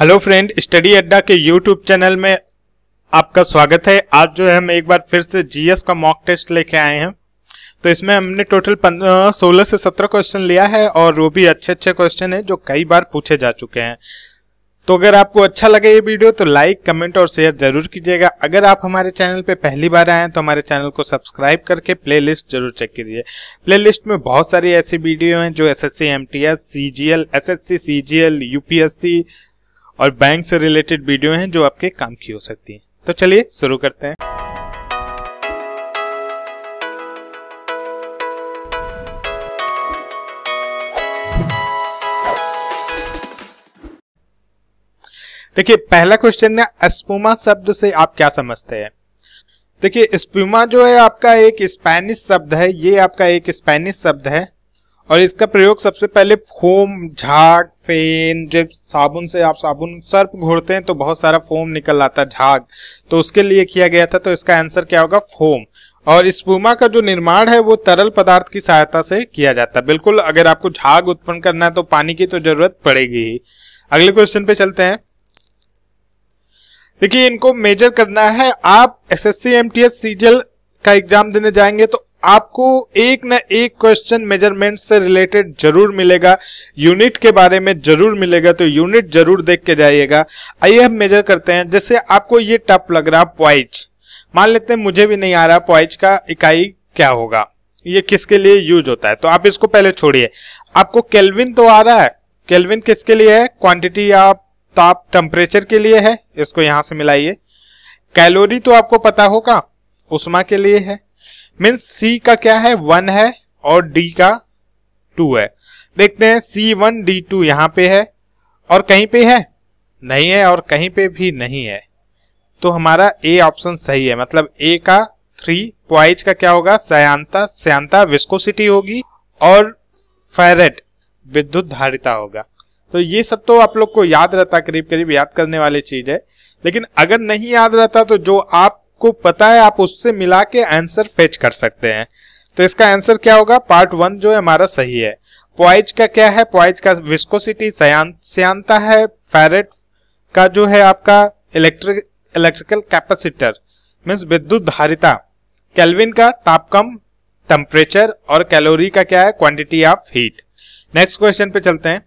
Hello friend, study अड्डा के YouTube channel में आपका स्वागत है। आज जो है हम एक बार फिर से जीएस का मॉक टेस्ट लेके आए हैं। तो इसमें हमने टोटल 16 से 17 क्वेश्चन लिया है और वो भी अच्छे अच्छे क्वेश्चन है जो कई बार पूछे जा चुके हैं। तो अगर आपको अच्छा लगे ये वीडियो तो लाइक, कमेंट और शेयर जरूर कीजिएगा। अगर आप हमारे चैनल पे पहली बार आए हैं तो हमारे चैनल को सब्सक्राइब करके प्लेलिस्ट जरूर चेक कीजिए। प्लेलिस्ट में बहुत सारी ऐसी वीडियो हैं जो SSC, MTS, CGL, SSC, CGL, UPSC और बैंक से रिलेटेड वीडियो हैं जो आपके काम की हो सकती हैं। तो चलिए शुरू करते हैं। देखिए, पहला क्वेश्चन है स्पूमा शब्द से आप क्या समझते हैं। देखिए, स्पूमा जो है आपका एक स्पेनिश शब्द है। ये आपका एक स्पेनिश शब्द है और इसका प्रयोग सबसे पहले फोम, झाग, फेन, जब साबुन से आप साबुन सर्फ घोड़ते हैं तो बहुत सारा फोम निकल आता है, झाग, तो उसके लिए किया गया था। तो इसका आंसर क्या होगा, फोम। और स्पूमा का जो निर्माण है वो तरल पदार्थ की सहायता से किया जाता है। बिल्कुल, अगर आपको झाग उत्पन्न करना है तो पानी की तो जरूरत पड़ेगी ही। अगले क्वेश्चन पे चलते हैं। देखिए, इनको मेजर करना है। आप एसएससी, एमटीएस, सीजीएल का एग्जाम देने जाएंगे तो आपको एक न एक क्वेश्चन मेजरमेंट से रिलेटेड जरूर मिलेगा, यूनिट के बारे में जरूर मिलेगा, तो यूनिट जरूर देख के जाइएगा। आइए हम मेजर करते हैं। जैसे आपको ये टफ लग रहा पॉइज, मान लेते हैं मुझे भी नहीं आ रहा पॉइज का इकाई क्या होगा, ये किसके लिए यूज होता है, तो आप इसको पहले छोड़िए। आपको केल्विन तो आ रहा है, केल्विन किसके लिए है, क्वांटिटी ऑफ ताप, टेम्परेचर के लिए है, इसको यहां से मिलाइए। कैलोरी तो आपको पता होगा, उष्मा के लिए है। मीन्स सी का क्या है, 1 है और डी का 2 है। देखते हैं C1 D2 यहां पे है और कहीं पे है नहीं है और कहीं पे भी नहीं है, तो हमारा ए ऑप्शन सही है। मतलब ए का 3, पॉइज का क्या होगा, श्यानता, श्यानता विस्कोसिटी होगी और फेरेट विद्युत धारिता होगा। तो ये सब तो आप लोग को याद रहता, करीब करीब याद करने वाली चीज है। लेकिन अगर नहीं याद रहता तो जो आपको पता है आप उससे मिला के आंसर फेच कर सकते हैं। तो इसका आंसर क्या होगा, पार्ट 1 जो है हमारा सही है। पॉइज का क्या है, पॉइज का विस्कोसिटी, श्यानता है, फेरेट का जो है आपका इलेक्ट्रिकल कैपेसिटर मीन्स विद्युत धारिता, केल्विन का तापक्रम, टेम्परेचर और कैलोरी का क्या है, quantity of heat. Next question पे चलते हैं।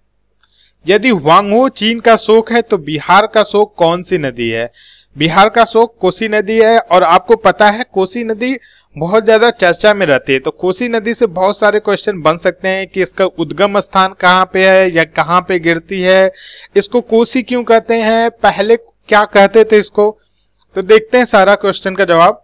यदि हुआंगहो चीन का शोक है तो बिहार का शोक कौन सी नदी है। बिहार का शोक कोसी नदी है और आपको पता है कोसी नदी बहुत ज्यादा चर्चा में रहती है। तो कोसी नदी से बहुत सारे क्वेश्चन बन सकते हैं कि इसका उद्गम स्थान कहाँ पे है या कहाँ पे गिरती है, इसको कोसी क्यों कहते हैं, पहले क्या कहते थे इसको। तो देखते हैं सारा क्वेश्चन का जवाब।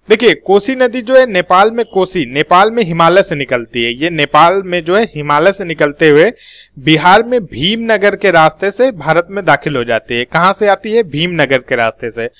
देखिए, कोसी नदी जो है नेपाल में, कोसी नेपाल में हिमालय से निकलती है। ये नेपाल में जो है हिमालय से निकलते हुए बिहार में भीमनगर के रास्ते से भारत में दाखिल हो जाती है। कहां से आती है, भीमनगर के रास्ते से।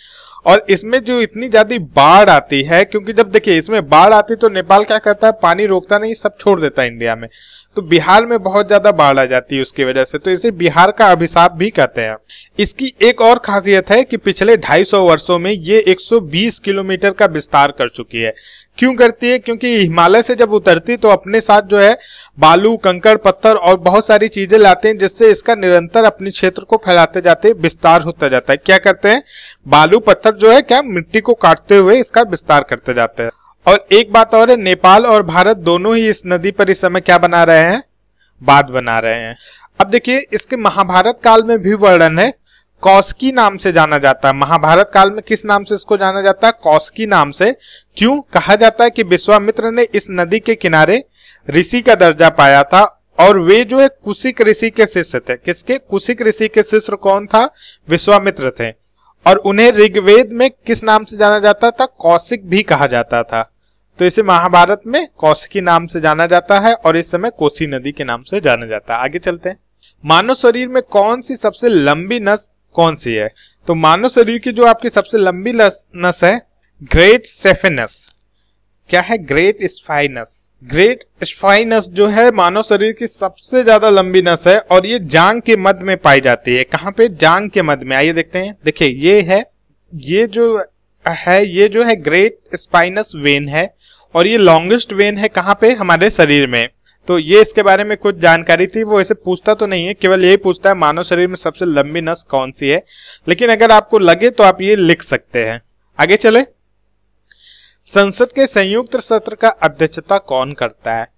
और इसमें जो इतनी ज्यादा बाढ़ आती है, क्योंकि जब देखिए इसमें बाढ़ आती तो नेपाल क्या करता है, पानी रोकता नहीं, सब छोड़ देता है इंडिया में। तो बिहार में बहुत ज्यादा बाढ़ आ जाती है उसकी वजह से, तो इसे बिहार का अभिशाप भी कहते हैं। इसकी एक और खासियत है कि पिछले 250 वर्षों में ये 120 किलोमीटर का विस्तार कर चुकी है। क्यों करती है, क्योंकि हिमालय से जब उतरती तो अपने साथ जो है बालू, कंकड़, पत्थर और बहुत सारी चीजें लाते हैं, जिससे इसका निरंतर अपने क्षेत्र को फैलाते जाते, विस्तार होता जाता है। क्या करते हैं, बालू पत्थर जो है क्या मिट्टी को काटते हुए इसका विस्तार करते जाते हैं। और एक बात और है, नेपाल और भारत दोनों ही इस नदी पर इस समय क्या बना रहे हैं, बांध बना रहे हैं। अब देखिए, इसके महाभारत काल में भी वर्णन है, कौशिकी नाम से जाना जाता है। महाभारत काल में किस नाम से इसको जाना जाता है, कौशिकी नाम से। क्यों कहा जाता है कि विश्वामित्र ने इस नदी के किनारे ऋषि का दर्जा पाया था और वे जो है कुशिक ऋषि के शिष्य थे। किसके, कुशिक ऋषि के शिष्य कौन था, विश्वामित्र थे। और उन्हें ऋग्वेद में किस नाम से जाना जाता था, कौशिक भी कहा जाता था। तो इसे महाभारत में कौशिकी नाम से जाना जाता है और इस समय कोसी नदी के नाम से जाना जाता है। आगे चलते हैं। मानव शरीर में कौन सी सबसे लंबी नस कौन सी है। तो मानव शरीर की जो आपकी सबसे लंबी नस है, ग्रेट स्फाइनस। क्या है, ग्रेट स्फाइनस। ग्रेट स्फाइनस जो है मानव शरीर की सबसे ज्यादा लंबी नस है और ये जांग के मध्य में पाई जाती है। कहां पे, जांग के मध्य में। आइए देखते हैं। देखिए, ये है, ये जो है ग्रेट स्पाइनस वेन है और ये लॉन्गेस्ट वेन है कहां पे, हमारे शरीर में। तो ये इसके बारे में कुछ जानकारी थी। वो ऐसे पूछता तो नहीं है, केवल यही पूछता है मानव शरीर में सबसे लंबी नस कौन सी है, लेकिन अगर आपको लगे तो आप ये लिख सकते हैं। आगे चले। संसद के संयुक्त सत्र का अध्यक्षता कौन करता है?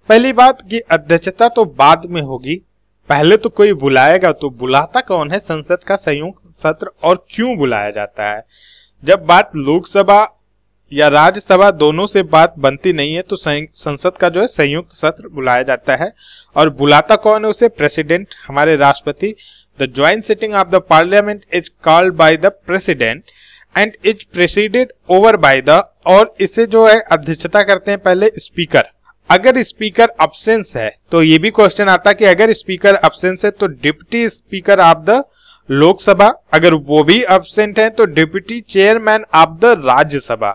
पहली बात कि अध्यक्षता तो बाद में होगी, पहले तो कोई बुलाएगा, तो बुलाता कौन है संसद का संयुक्त सत्र और क्यों बुलाया जाता है? जब बात लोकसभा या राज्यसभा दोनों से बात बनती नहीं है तो संसद का जो है संयुक्त सत्र बुलाया जाता है। और बुलाता कौन है उसे? प्रेसिडेंट, हमारे राष्ट्रपति। The joint sitting of the parliament is called by the president and is preceded over by the, और इसे जो है अध्यक्षता करते हैं पहले स्पीकर। अगर स्पीकर अब्सेंस है तो ये भी क्वेश्चन आता है कि अगर स्पीकर अब्सेंस है तो deputy speaker of the Lok Sabha, अगर वो भी अब्सेंट है तो deputy chairman of the Rajya Sabha.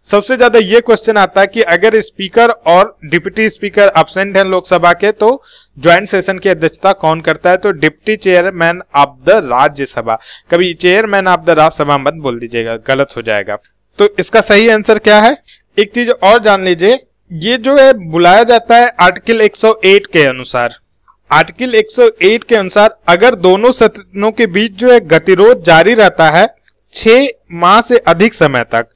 सबसे ज्यादा ये क्वेश्चन आता है कि अगर स्पीकर और डिप्टी स्पीकर अब्सेंट हैं लोकसभा के तो ज्वाइंट सेशन की अध्यक्षता कौन करता है? तो deputy chairman of the Rajya Sabha. कभी चेयरमैन ऑफ द राज्यसभा मत बोल दीजिएगा, गलत हो जाएगा। तो इसका सही आंसर क्या है? एक चीज और जान लीजिए, ये जो है बुलाया जाता है आर्टिकल 108 के अनुसार। आर्टिकल 108 के अनुसार अगर दोनों सदनों के बीच जो है गतिरोध जारी रहता है 6 माह से अधिक समय तक,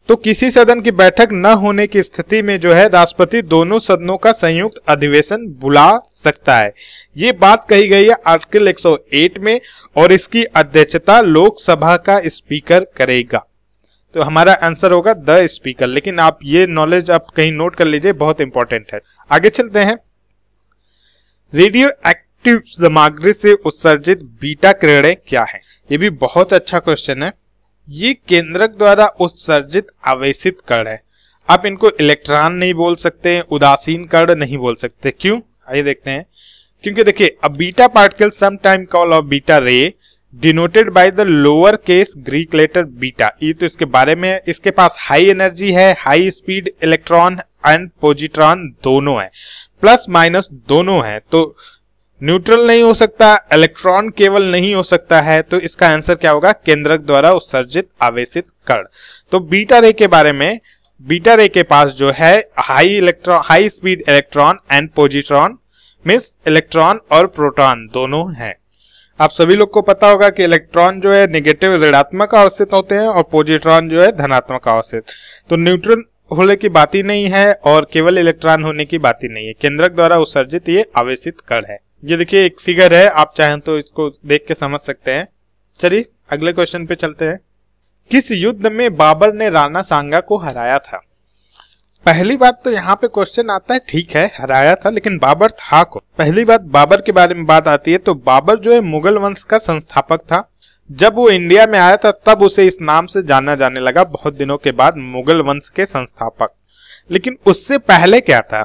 तो किसी सदन की बैठक न होने की स्थिति में जो है राष्ट्रपति दोनों सदनों का संयुक्त अधिवेशन बुला सकता है। ये बात कही गई है आर्टिकल 108 में, और इसकी अध्यक्षता लोकसभा का स्पीकर करेगा। तो हमारा आंसर होगा द स्पीकर। लेकिन आप ये नॉलेज आप कहीं नोट कर लीजिए, बहुत इंपॉर्टेंट है। आगे चलते हैं। रेडियो एक्टिव सामग्री से उत्सर्जित बीटा किरणें क्या है? ये भी बहुत अच्छा क्वेश्चन है। ये केंद्रक द्वारा उत्सर्जित आवेशित कण है। आप इनको इलेक्ट्रॉन नहीं बोल सकते, उदासीन कण नहीं बोल सकते। क्यों? आइए देखते हैं। क्योंकि देखिए, a beta particle sometime called a beta ray denoted by the lower case Greek letter beta. ये तो इसके बारे में, इसके पास हाई एनर्जी है, high speed electron and positron दोनों है, प्लस माइनस दोनों है, तो न्यूट्रल नहीं हो सकता, इलेक्ट्रॉन केवल नहीं हो सकता है। तो इसका आंसर क्या होगा? केंद्रक द्वारा उत्सर्जित आवेशित कण। तो बीटा रे के बारे में, बीटा रे के पास जो है high speed electron and positron, means electron और प्रोटॉन दोनों हैं। आप सभी लोग को पता होगा कि इलेक्ट्रॉन जो है नेगेटिव ऋणात्मक अवस्थित होते हैं और पॉजिट्रॉन जो है धनात्मक अवस्थित। तो न्यूट्रल होने की बात ही नहीं है और केवल इलेक्ट्रॉन होने की बात ही नहीं है। केंद्रक द्वारा उत्सर्जित ये आवेशित कण है। ये देखिए एक फिगर है, आप चाहें तो इसको देख के समझ सकते हैं। चलिए अगले क्वेश्चन पे चलते हैं। किस युद्ध में बाबर ने राणा सांगा को हराया था? पहली बात तो यहाँ पे क्वेश्चन आता है, ठीक है हराया था, लेकिन बाबर था कौन? पहली बात बाबर के बारे में बात आती है तो बाबर जो है मुगल वंश का संस्थापक था। जब वो इंडिया में आया था तब उसे इस नाम से जाना जाने लगा, बहुत दिनों के बाद, मुगल वंश के संस्थापक। लेकिन उससे पहले क्या था?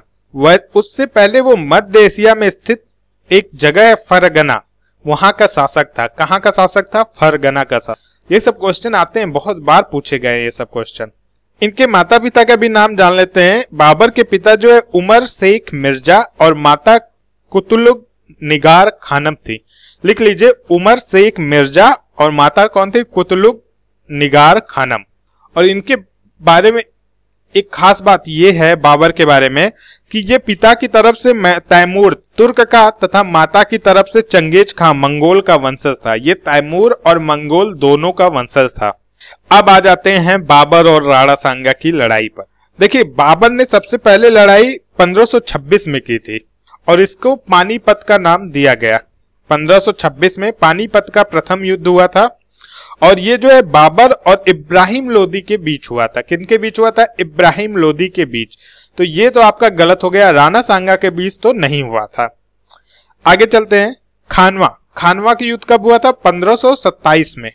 उससे पहले वो मध्य एशिया में स्थित एक जगह है फरगना, वहां का शासक था। कहाँ का शासक था? फरगना का शासक। ये सब क्वेश्चन आते हैं, बहुत बार पूछे गए ये सब क्वेश्चन। इनके माता पिता का भी नाम जान लेते हैं। बाबर के पिता जो है उमर शेख मिर्जा और माता कुतुलुग निगार खानम थी। लिख लीजिए, उमर शेख मिर्जा और माता कौन थी? कुतुलुग निगार खानम। और इनके बारे में एक खास बात यह है बाबर के बारे में कि ये पिता की तरफ से तैमूर तुर्क का तथा माता की तरफ से चंगेज खां मंगोल का वंशज था। ये तैमूर और मंगोल दोनों का वंशज था। अब आ जाते हैं बाबर और राणा सांगा की लड़ाई पर। देखिए, बाबर ने सबसे पहले लड़ाई 1526 में की थी और इसको पानीपत का नाम दिया गया। 1526 में पानीपत का प्रथम युद्ध हुआ था और ये जो है बाबर और इब्राहिम लोदी के बीच हुआ था। किनके बीच हुआ था? इब्राहिम लोदी के बीच। तो ये तो आपका गलत हो गया, राणा सांगा के बीच तो नहीं हुआ था। आगे चलते हैं। खानवा की युद्ध कब हुआ था? 1527 में,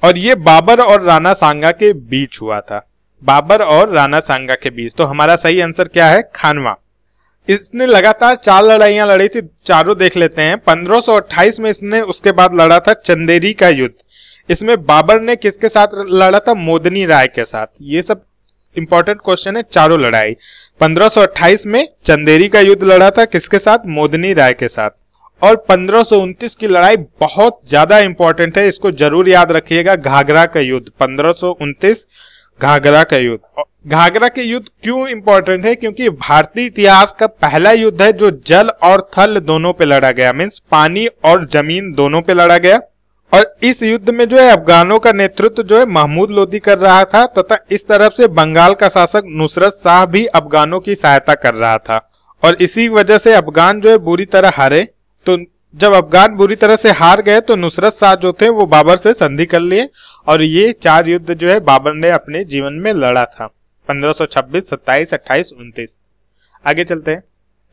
और ये बाबर और राणा सांगा के बीच हुआ था। बाबर और राणा सांगा के बीच। तो हमारा सही आंसर क्या है? खानवा। इसने लगातार 4 लड़ाइयां लड़ी थी, चारों देख लेते हैं। 1528 में इसने उसके बाद लड़ा था चंदेरी का युद्ध। इसमें बाबर ने किसके साथ लड़ा था? मोदनी राय के साथ। ये सब इंपॉर्टेंट क्वेश्चन है। चारों लड़ाई 1528 में चंदेरी का युद्ध लड़ा था, किसके साथ? मोदनी राय के साथ। और 1529 की लड़ाई बहुत ज्यादा इंपॉर्टेंट है, इसको जरूर याद रखिएगा, घाघरा का युद्ध। 1529 घाघरा का युद्ध। घाघरा के युद्ध क्यों इंपॉर्टेंट है? क्योंकि भारतीय इतिहास का पहला युद्ध है जो जल और थल दोनों पे लड़ा गया, मीन्स पानी और जमीन दोनों पे लड़ा गया। और इस युद्ध में जो है अफगानों का नेतृत्व जो है महमूद लोदी कर रहा था, तथा इस तरफ से बंगाल का शासक नुसरत शाह भी अफगानों की सहायता कर रहा था। और इसी वजह से अफगान जो है बुरी तरह हारे। तो जब अफगान बुरी तरह से हार गए तो नुसरत शाह जो थे वो बाबर से संधि कर लिए, और ये 4 युद्ध जो है बाबर ने अपने जीवन में लड़ा था, 1526, 27, 28, 29। आगे चलते हैं।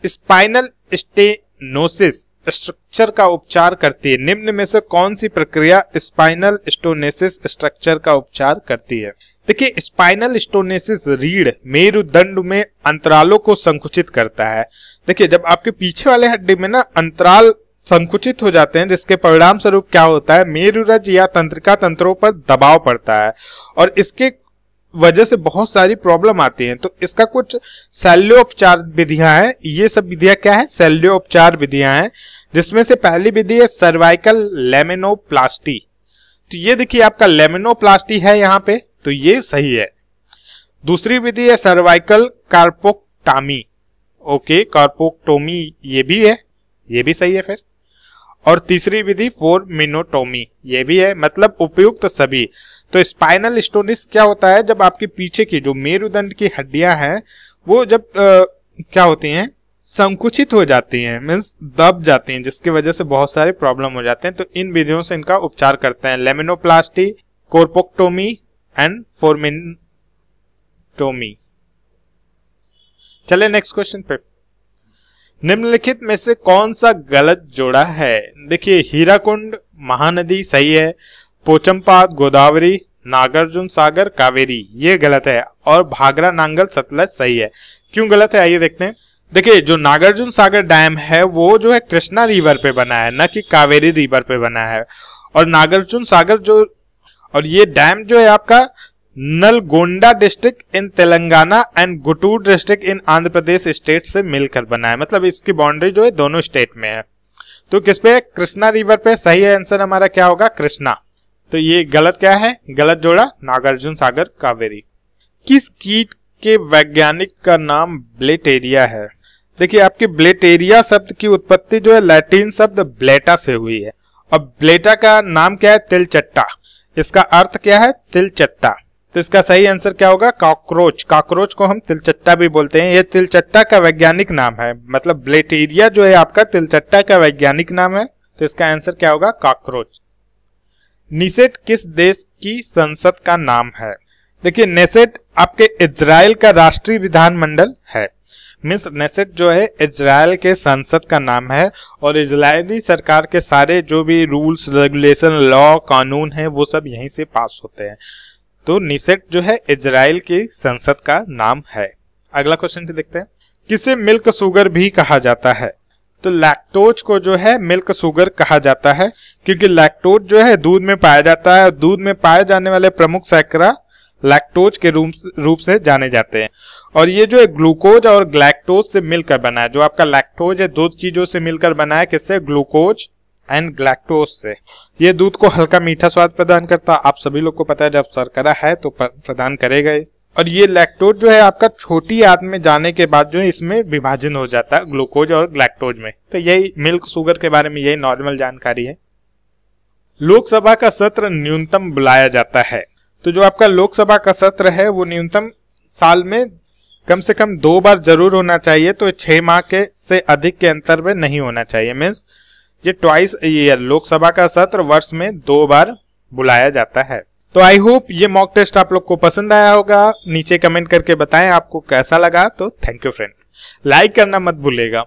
स्पाइनल स्टेनोसिस स्ट्रक्चर का उपचार करती है। निम्न में से कौन सी प्रक्रिया स्पाइनल स्टोनेसिस स्ट्रक्चर का उपचार करती है? देखिए, स्पाइनल स्टोनेसिस रीढ़ मेरुदंड में अंतरालों को संकुचित करता है। देखिए, जब आपके पीछे वाले हड्डी में ना अंतराल संकुचित हो जाते हैं, जिसके परिणाम स्वरूप क्या होता है, मेरुरज या तंत्रिका तंत्रों पर दबाव पड़ता है और इसके वजह से बहुत सारी प्रॉब्लम आती हैं। तो इसका कुछ शल्योपचार विधियां हैं। ये सब विधियां क्या है? शल्योपचार विधियां हैं, जिसमें से पहली विधि है सर्वाइकल लेमिनोप्लास्टी। तो ये देखिए आपका लेमिनोप्लास्टी है यहाँ पे, तो ये सही है। दूसरी विधि है सर्वाइकल कार्पोक्टामी। ओके, कार्पोक्टोमी ये भी है, ये भी सही है फिर। और तीसरी विधि फोरमिनोटोमी, ये भी है, मतलब उपयुक्त सभी। तो स्पाइनल स्टोनिस क्या होता है? जब आपके पीछे की जो मेरुदंड की हड्डियां हैं वो जब क्या होती हैं, संकुचित हो जाती हैं, मीन्स दब जाती हैं, जिसकी वजह से बहुत सारे प्रॉब्लम हो जाते हैं। तो इन विधियों से इनका उपचार करते हैं, लेमिनोप्लास्टी, कोर्पोक्टोमी एंड फोरमिनोटोमी। चले नेक्स्ट क्वेश्चन पे। निम्नलिखित में से कौन सा गलत जोड़ा है? देखिए, हीराकुंड महानदी सही है, पोचमपाद गोदावरी, नागार्जुन सागर कावेरी ये गलत है, और भागरा नांगल सतलज सही है। क्यों गलत है आइए देखते हैं। देखिए, जो नागार्जुन सागर डैम है वो जो है कृष्णा रिवर पे बना है, न कि कावेरी रिवर पे बना है। और नागार्जुन सागर जो, और ये डैम जो है आपका Nalgonda district in Telangana and Guntur district in Andhra Pradesh state से मिलकर बना है, मतलब इसकी बाउंड्री जो है दोनों स्टेट में है। तो किस पे? कृष्णा रिवर पे। सही है, आंसर हमारा क्या होगा? कृष्णा। तो ये गलत क्या है? गलत जोड़ा नागार्जुन सागर कावेरी। किस कीट के वैज्ञानिक का नाम ब्लेटेरिया है? देखिए, आपकी ब्लेटेरिया शब्द की उत्पत्ति जो है लैटिन शब्द ब्लेटा से हुई है, और ब्लेटा का नाम क्या है? तिलचट्टा। इसका अर्थ क्या है? तिलचट्टा। तो इसका सही आंसर क्या होगा? कॉकरोच। कॉकरोच को हम तिलचट्टा भी बोलते हैं। यह तिलचट्टा का वैज्ञानिक नाम है, मतलब ब्लेटेरिया जो है आपका तिलचट्टा का वैज्ञानिक नाम है। तो इसका आंसर क्या होगा? कॉकरोच। निसेट किस देश की संसद का नाम है? देखिए, नेसेट आपके इजराइल का राष्ट्रीय विधानमंडल है, मीन्स नेसेट जो है इजराइल के संसद का नाम है, और इजरायली सरकार के सारे जो भी रूल्स रेगुलेशन लॉ कानून है वो सब यहीं से पास होते हैं। तो निसेट जो है इजराइल की संसद का नाम है। अगला क्वेश्चन देखते हैं। किसे मिल्क शुगर भी कहा जाता है? तो लैक्टोज को जो है मिल्क शुगर कहा जाता है, क्योंकि लैक्टोज जो है दूध में पाया जाता है, और दूध में पाए जाने वाले प्रमुख शर्करा लैक्टोज के रूप से जाने जाते हैं। और ये जो है ग्लूकोज और ग्लैक्टोज से मिलकर बना है। जो आपका लैक्टोज है दो चीजों से मिलकर बना है, किससे? ग्लूकोज एंड ग्लैक्टोज से। ये दूध को हल्का मीठा स्वाद प्रदान करता है। आप सभी लोग को पता है, जब शर्करा है तो प्रदान करेगा ही। और ये लैक्टोज जो है आपका छोटी आंत में जाने के बाद जो है इसमें विभाजन हो जाता है ग्लूकोज और ग्लैक्टोज में। तो यही मिल्क शुगर के बारे में यही नॉर्मल जानकारी है। लोकसभा का सत्र न्यूनतम बुलाया जाता है। तो जो आपका लोकसभा का सत्र है वो न्यूनतम साल में कम से कम 2 बार जरूर होना चाहिए। तो 6 माह के से अधिक के अंतर में नहीं होना चाहिए, मीन्स ये ट्वाइस ईयर लोकसभा का सत्र वर्ष में 2 बार बुलाया जाता है। तो आई होप ये मॉक टेस्ट आप लोग को पसंद आया होगा। नीचे कमेंट करके बताएं आपको कैसा लगा। तो थैंक यू फ्रेंड, लाइक करना मत भूलिएगा।